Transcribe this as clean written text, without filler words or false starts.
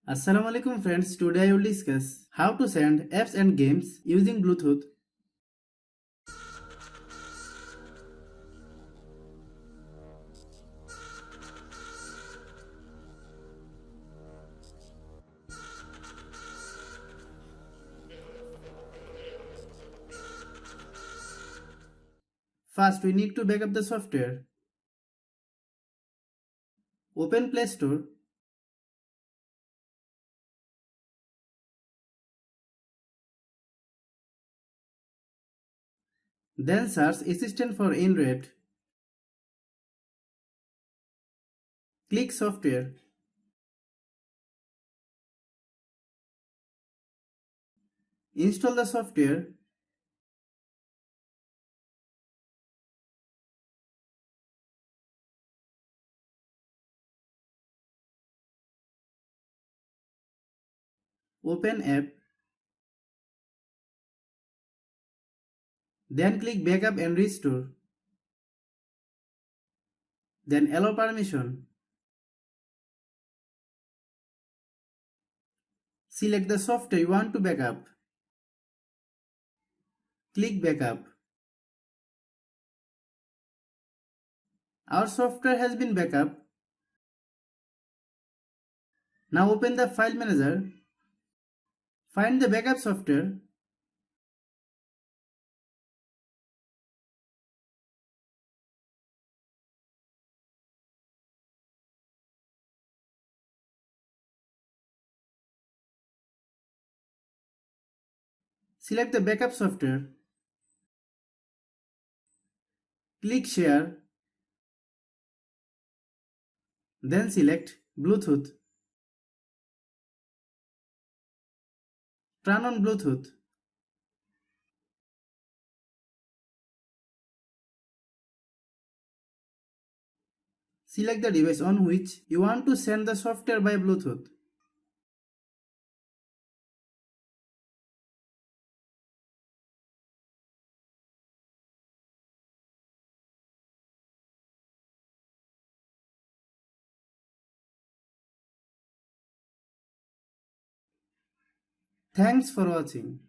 Assalamu alaikum friends, today I will discuss how to send apps and games using Bluetooth. First we need to backup the software. Open Play Store. Then search Assistant for Android. Click Software. Install the software. Open app. Then click Backup and Restore. Then allow permission. Select the software you want to backup. Click Backup. Our software has been backup. Now open the file manager. Find the backup software. Select the backup software. Click Share. Then select Bluetooth. Turn on Bluetooth. Select the device on which you want to send the software by Bluetooth. Thanks for watching.